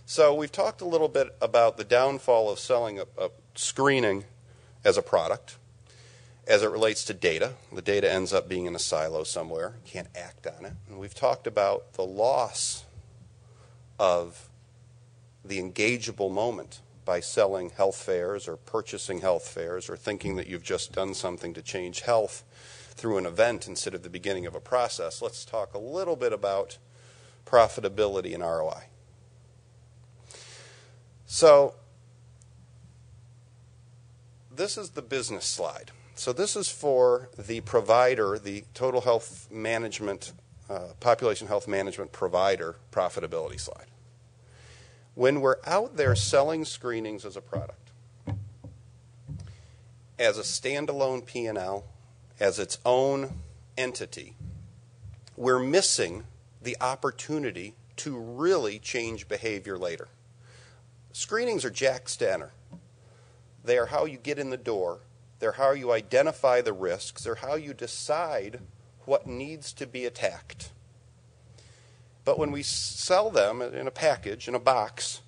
So we've talked a little bit about the downfall of selling a screening as a product as it relates to data. The data ends up being in a silo somewhere. You can't act on it. And we've talked about the loss of the engageable moment by selling health fairs or purchasing health fairs or thinking that you've just done something to change health through an event instead of the beginning of a process. Let's talk a little bit about profitability and ROI. So this is the business slide. So this is for the provider, the total health management, population health management provider profitability slide. When we're out there selling screenings as a product, as a standalone P&L, as its own entity, we're missing the opportunity to really change behavior later. Screenings are jack standard. They are how you get in the door. They're how you identify the risks. They're how you decide what needs to be attacked. But when we sell them in a package, in a box,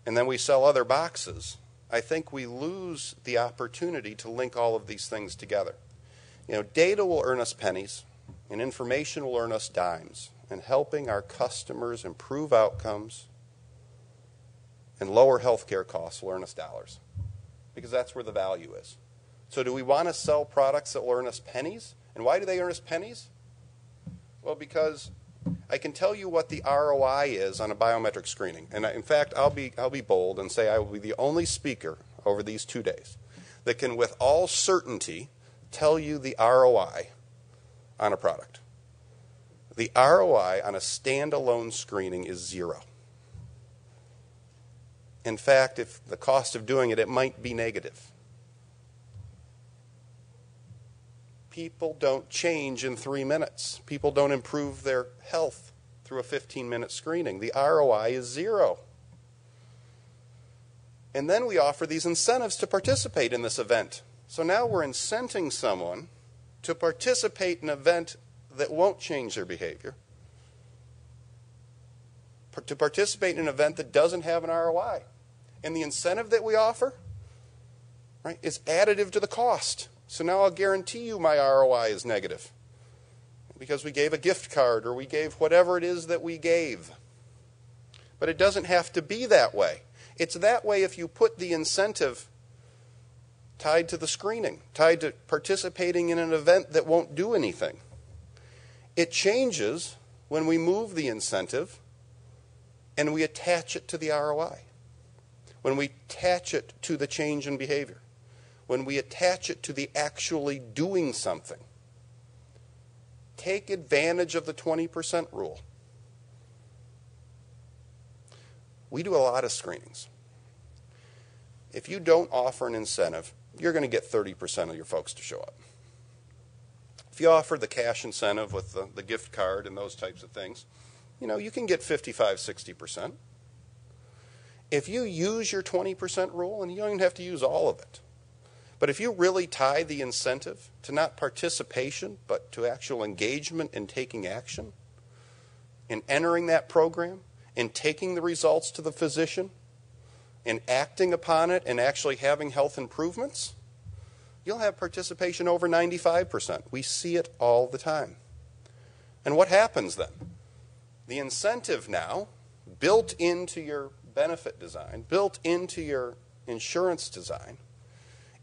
and then we sell other boxes, I think we lose the opportunity to link all of these things together. You know, data will earn us pennies, and information will earn us dimes, and helping our customers improve outcomes and lower healthcare costs will earn us dollars, because that's where the value is. So do we want to sell products that will earn us pennies? And why do they earn us pennies? Well, because I can tell you what the ROI is on a biometric screening. And in fact, I'll be bold and say I will be the only speaker over these 2 days that can with all certainty tell you the ROI on a product. The ROI on a standalone screening is zero. In fact, if the cost of doing it, it might be negative. People don't change in 3 minutes. People don't improve their health through a 15-minute screening. The ROI is zero. And then we offer these incentives to participate in this event. So now we're incenting someone to participate in an event that won't change their behavior, to participate in an event that doesn't have an ROI. And the incentive that we offer, right, is additive to the cost. So now I'll guarantee you my ROI is negative because we gave a gift card or we gave whatever it is that we gave. But it doesn't have to be that way. It's that way if you put the incentive tied to the screening, tied to participating in an event that won't do anything. It changes when we move the incentive and we attach it to the ROI, when we attach it to the change in behavior, when we attach it to the actually doing something. Take advantage of the 20% rule. We do a lot of screenings. If you don't offer an incentive, you're going to get 30% of your folks to show up. If you offer the cash incentive with the gift card and those types of things, you know, you can get 55, 60%. If you use your 20% rule, and you don't even have to use all of it, but if you really tie the incentive to not participation, but to actual engagement in taking action, in entering that program, in taking the results to the physician, in acting upon it and actually having health improvements, you'll have participation over 95%. We see it all the time. And what happens then? The incentive now, built into your benefit design, built into your insurance design,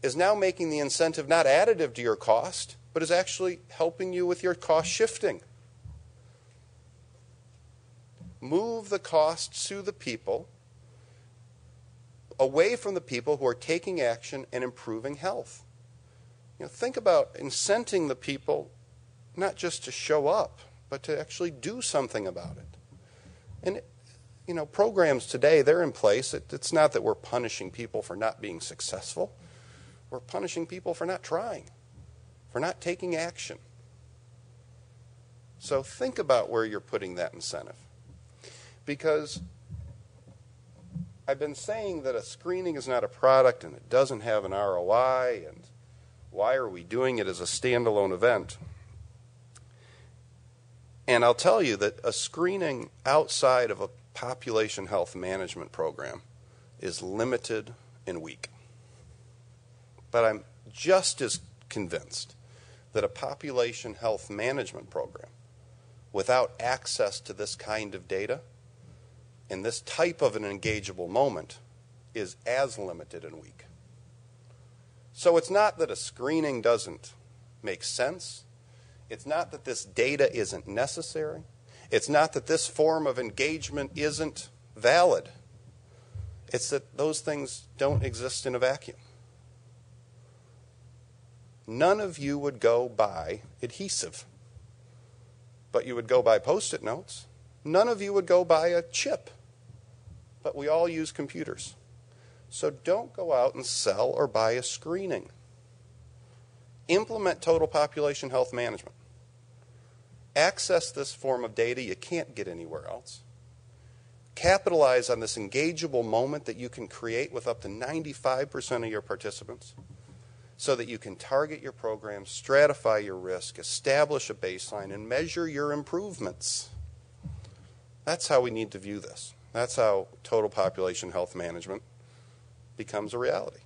is now making the incentive not additive to your cost, but is actually helping you with your cost shifting. Move the costs to the people, away from the people who are taking action and improving health. You know, think about incenting the people not just to show up, but to actually do something about it. And you know, programs today, they're in place. It's not that we're punishing people for not being successful. We're punishing people for not trying, for not taking action. So think about where you're putting that incentive. Because I've been saying that a screening is not a product and it doesn't have an ROI, and why are we doing it as a standalone event? And I'll tell you that a screening outside of a population health management program is limited and weak. But I'm just as convinced that a population health management program without access to this kind of data and this type of an engageable moment is as limited and weak. So it's not that a screening doesn't make sense. It's not that this data isn't necessary. It's not that this form of engagement isn't valid. It's that those things don't exist in a vacuum. None of you would go buy adhesive, but you would go buy Post-it notes. None of you would go buy a chip, but we all use computers. So don't go out and sell or buy a screening. Implement total population health management. Access this form of data you can't get anywhere else. Capitalize on this engageable moment that you can create with up to 95% of your participants so that you can target your program, stratify your risk, establish a baseline, and measure your improvements. That's how we need to view this. That's how total population health management becomes a reality.